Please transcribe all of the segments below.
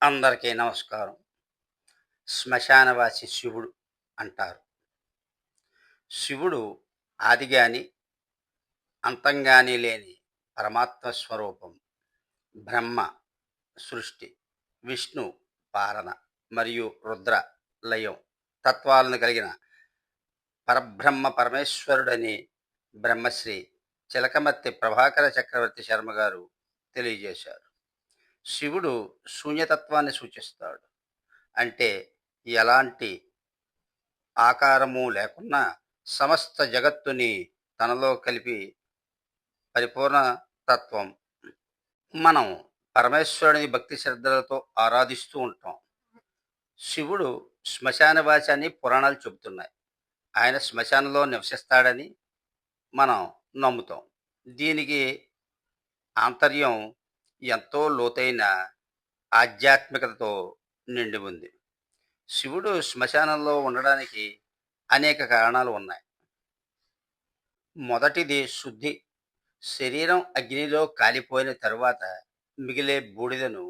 అందరికీ నమస్కారం. శ్మశానవాసి శివుడు అంటారు. శివుడు ఆదిగాని, అంతంగాని లేని పరమాత్మ స్వరూపం. బ్రహ్మ సృష్టి, విష్ణు పాలన మరియు రుద్ర లయం తత్వాలను కలిగిన పరబ్రహ్మ పరమేశ్వరుడని బ్రహ్మశ్రీ చిలకమర్తి ప్రభాకర చక్రవర్తి శర్మ గారు తెలియజేశారు. శివుడు శూన్యతత్వాన్ని సూచిస్తాడు. అంటే ఎలాంటి ఆకారము లేకున్నా సమస్త జగత్తుని తనలో కలిపి పరిపూర్ణ తత్వం. మనం పరమేశ్వరుని భక్తి శ్రద్ధలతో ఆరాధిస్తూ ఉంటాం. శివుడు శ్మశానవాసి అని పురాణాలు చెబుతున్నాయి. ఆయన శ్మశానంలో నివసిస్తాడని మనం నమ్ముతాం. దీనికి ఆంతర్యం ఎంతో లోతైన ఆధ్యాత్మికతతో నిండి ఉంది. శివుడు శ్మశానంలో ఉండడానికి అనేక కారణాలు ఉన్నాయి. మొదటిది శుద్ధి. శరీరం అగ్నిలో కాలిపోయిన తరువాత మిగిలే బూడిదను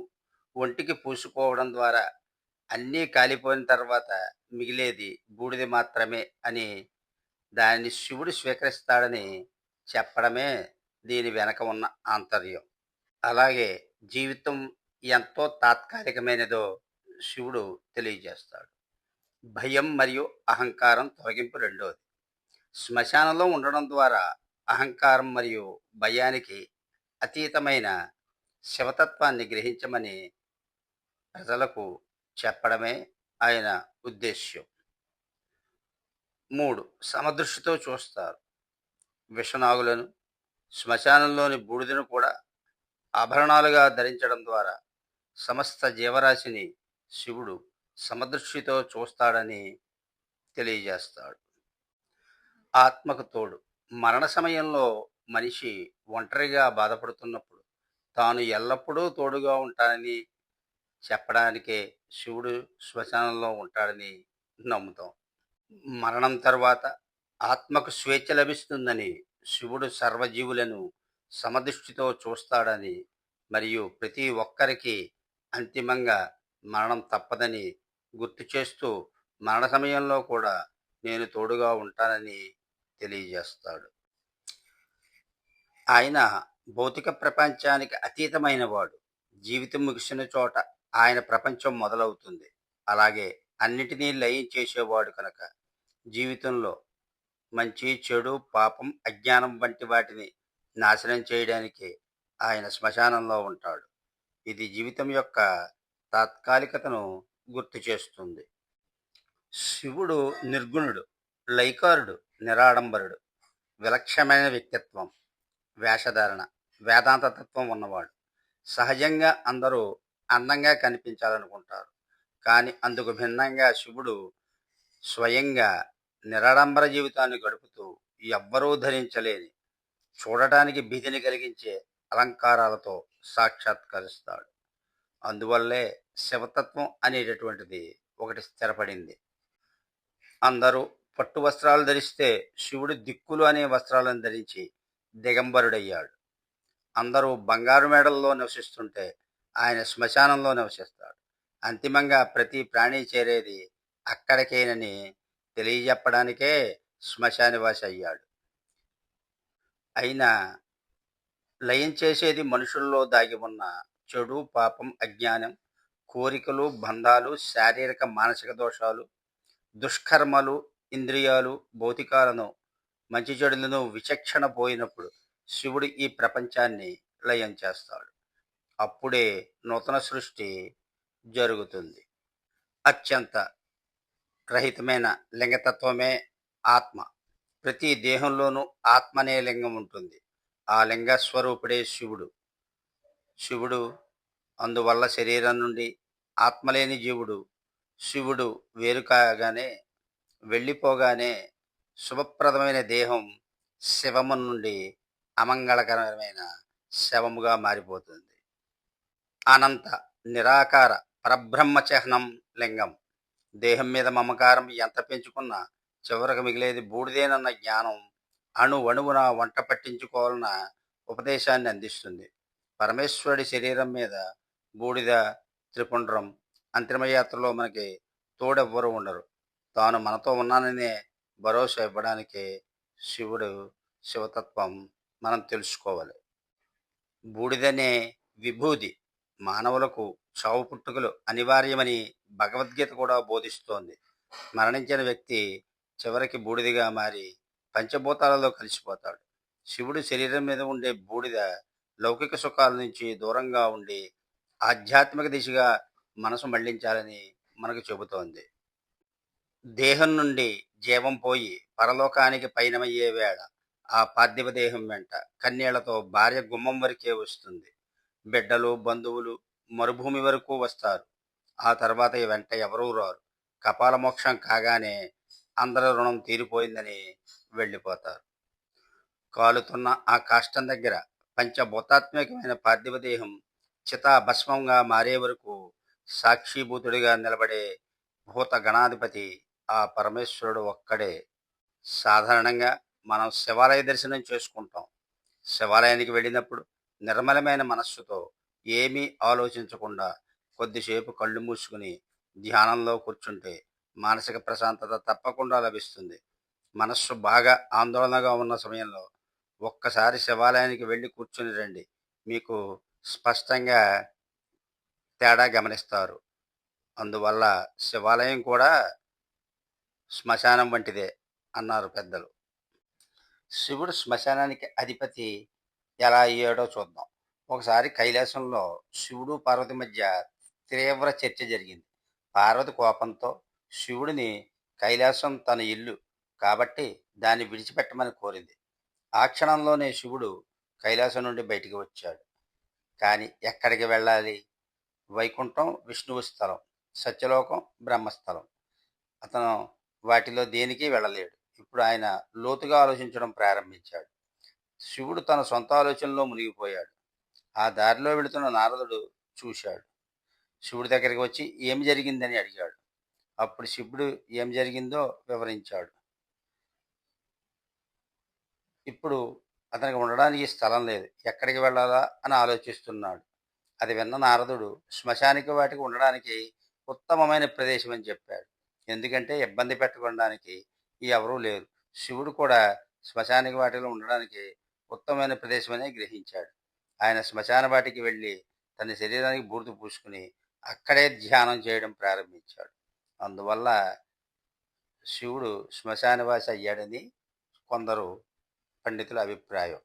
ఒంటికి పూసుకోవడం ద్వారా అన్నీ కాలిపోయిన తర్వాత మిగిలేది బూడిద మాత్రమే అని దానిని శివుడు స్వీకరిస్తాడని చెప్పడమే దీని వెనక ఉన్న ఆంతర్యం. అలాగే జీవితం ఎంతో తాత్కాలికమైనదో శివుడు తెలియజేస్తాడు. భయం మరియు అహంకారం తొలగింపు రెండోది. శ్మశానంలో ఉండడం ద్వారా అహంకారం మరియు భయానికి అతీతమైన శివతత్వాన్ని గ్రహించమని ప్రజలకు చెప్పడమే ఆయన ఉద్దేశ్యం. 3. సమదృష్టితో చూస్తారు. విషనాగులను, శ్మశానంలోని బూడిదను కూడా ఆభరణాలుగా ధరించడం ద్వారా సమస్త జీవరాశిని శివుడు సమదృష్టితో చూస్తాడని తెలియజేస్తాడు. ఆత్మకు తోడు. మరణ సమయంలో మనిషి ఒంటరిగా బాధపడుతున్నప్పుడు తాను ఎల్లప్పుడూ తోడుగా ఉంటానని చెప్పడానికే శివుడు శ్మశానంలో ఉంటాడని నమ్ముతాం. మరణం తర్వాత ఆత్మకు స్వేచ్ఛ లభిస్తుందని శివుడు సర్వజీవులను సమదృష్టితో చూస్తాడని మరియు ప్రతి ఒక్కరికి అంతిమంగా మరణం తప్పదని గుర్తు చేస్తూ మరణ సమయంలో కూడా నేను తోడుగా ఉంటానని తెలియజేస్తాడు. ఆయన భౌతిక ప్రపంచానికి అతీతమైన వాడు. జీవితం ముగిసిన చోట ఆయన ప్రపంచం మొదలవుతుంది. అలాగే అన్నిటినీ లయం చేసేవాడు కనుక జీవితంలో మంచి చెడు పాపం అజ్ఞానం వంటి వాటిని నాశనం చేయడానికి ఆయన శ్మశానంలో ఉంటాడు. ఇది జీవితం యొక్క తాత్కాలికతను గుర్తు చేస్తుంది. శివుడు నిర్గుణుడు, లైకారుడు, నిరాడంబరుడు, విలక్షణమైన వ్యక్తిత్వం, వేషధారణ, వేదాంత తత్వం ఉన్నవాడు. సహజంగా అందరూ అందంగా కనిపించాలనుకుంటారు. కానీ అందుకు భిన్నంగా శివుడు స్వయంగా నిరాడంబర జీవితాన్ని గడుపుతూ ఎవ్వరూ ధరించలేని చూడటానికి భీతిని కలిగించే అలంకారాలతో సాక్షాత్కరిస్తాడు. అందువల్లే శివతత్వం అనేటటువంటిది ఒకటి స్థిరపడింది. అందరూ పట్టు వస్త్రాలు ధరిస్తే శివుడు దిక్కులు అనే వస్త్రాలను ధరించి దిగంబరుడయ్యాడు. అందరూ బంగారు మేడల్లో నివసిస్తుంటే ఆయన శ్మశానంలో నివసిస్తాడు. అంతిమంగా ప్రతి ప్రాణి చేరేది అక్కడికేనని తెలియజెప్పడానికే శ్మశానవాసి అయ్యాడు. అయినా లయం చేసేది మనుషుల్లో దాగి ఉన్న చెడు పాపం అజ్ఞానం, కోరికలు బంధాలు, శారీరక మానసిక దోషాలు, దుష్కర్మలు, ఇంద్రియాలు, భౌతికాలను మంచి చెడులను విచక్షణ పోయినప్పుడు శివుడు ఈ ప్రపంచాన్ని లయం చేస్తాడు. అప్పుడే నూతన సృష్టి జరుగుతుంది. అత్యంత రహితమైన లింగతత్వమే ఆత్మ. ప్రతి దేహంలోనూ ఆత్మ అనే లింగం ఉంటుంది. ఆ లింగ స్వరూపుడే శివుడు. శివుడు అందువల్ల శరీరం నుండి ఆత్మలేని జీవుడు శివుడు వేరు కాగానే వెళ్ళిపోగానే శుభప్రదమైన దేహం శివము నుండి అమంగళకరమైన శవముగా మారిపోతుంది. అనంత నిరాకార పరబ్రహ్మ చిహ్నం లింగం. దేహం మీద మమకారం ఎంత పెంచుకున్నా చివరకు మిగిలేది బూడిదేనన్న జ్ఞానం అణువణువున వంట పట్టించుకోవాలన్న ఉపదేశాన్ని అందిస్తుంది. పరమేశ్వరుడి శరీరం మీద బూడిద, త్రిపుండ్రం అంతిమయాత్రలో మనకి తోడెవ్వరు ఉండరు. తాను మనతో ఉన్నాననే భరోసా ఇవ్వడానికి శివుడు శివతత్వం మనం తెలుసుకోవాలి. బూడిదనే విభూది మానవులకు చావు పుట్టుకలు అనివార్యమని భగవద్గీత కూడా బోధిస్తోంది. మరణించిన వ్యక్తి చివరికి బూడిదిగా మారి పంచభూతాలలో కలిసిపోతాడు. శివుడు శరీరం మీద ఉండే బూడిద లౌకిక సుఖాల నుంచి దూరంగా ఉండి ఆధ్యాత్మిక దిశగా మనసు మళ్లించాలని మనకు చెబుతోంది. దేహం నుండి జీవం పోయి పరలోకానికి పయనమయ్యే వేళ ఆ పార్థివ దేహం వెంట కన్నీళ్లతో భార్య గుమ్మం వరకే వస్తుంది. బిడ్డలు, బంధువులు మరుభూమి వరకు వస్తారు. ఆ తర్వాత ఈ వెంట ఎవరూ రారు. కపాల మోక్షం కాగానే అందరి రుణం తీరిపోయిందని వెళ్ళిపోతారు. కాలుతున్న ఆ కాష్టం దగ్గర పంచభూతాత్మకమైన పార్థివ దేహం చితాభస్మంగా మారే వరకు సాక్షిభూతుడిగా నిలబడే భూత గణాధిపతి ఆ పరమేశ్వరుడు ఒక్కడే. సాధారణంగా మనం శివాలయ దర్శనం చేసుకుంటాం. శివాలయానికి వెళ్ళినప్పుడు నిర్మలమైన మనస్సుతో ఏమీ ఆలోచించకుండా కొద్దిసేపు కళ్ళు మూసుకుని ధ్యానంలో కూర్చుంటే మానసిక ప్రశాంతత తప్పకుండా లభిస్తుంది. మనస్సు బాగా ఆందోళనగా ఉన్న సమయంలో ఒక్కసారి శివాలయానికి వెళ్ళి కూర్చుని రండి. మీకు స్పష్టంగా తేడా గమనిస్తారు. అందువల్ల శివాలయం కూడా శ్మశానం వంటిదే అన్నారు పెద్దలు. శివుడు శ్మశానానికి అధిపతి ఎలా అయ్యాడో చూద్దాం. ఒకసారి కైలాసంలో శివుడు పార్వతి మధ్య తీవ్ర చర్చ జరిగింది. పార్వతి కోపంతో శివుడిని కైలాసం తన ఇల్లు కాబట్టి దాన్ని విడిచిపెట్టమని కోరింది. ఆ క్షణంలోనే శివుడు కైలాసం నుండి బయటికి వచ్చాడు. కానీ ఎక్కడికి వెళ్ళాలి? వైకుంఠం విష్ణువు స్థలం, సత్యలోకం బ్రహ్మస్థలం. అతను వాటిలో దేనికి వెళ్ళలేడు. ఇప్పుడు ఆయన లోతుగా ఆలోచించడం ప్రారంభించాడు. శివుడు తన సొంత ఆలోచనలో మునిగిపోయాడు. ఆ దారిలో వెళుతున్న నారదుడు చూశాడు. శివుడి దగ్గరికి వచ్చి ఏం జరిగిందని అడిగాడు. అప్పుడు శివుడు ఏం జరిగిందో వివరించాడు. ఇప్పుడు అతనికి ఉండడానికి స్థలం లేదు. ఎక్కడికి వెళ్ళాలా అని ఆలోచిస్తున్నాడు. అది విన్న నారదుడు శ్మశానికి వాటికి ఉండడానికి ఉత్తమమైన ప్రదేశం అని చెప్పాడు. ఎందుకంటే ఇబ్బంది పెట్టడానికి ఎవరూ లేరు. శివుడు కూడా శ్మశానికి వాటిలో ఉండడానికి ఉత్తమమైన ప్రదేశమని గ్రహించాడు. ఆయన శ్మశాన వాటికి వెళ్ళి తన శరీరానికి బూడిద పూసుకుని అక్కడే ధ్యానం చేయడం ప్రారంభించాడు. అందువల్ల శివుడు శ్మశానవాసి అయ్యాడని కొందరు పండితుల అభిప్రాయం.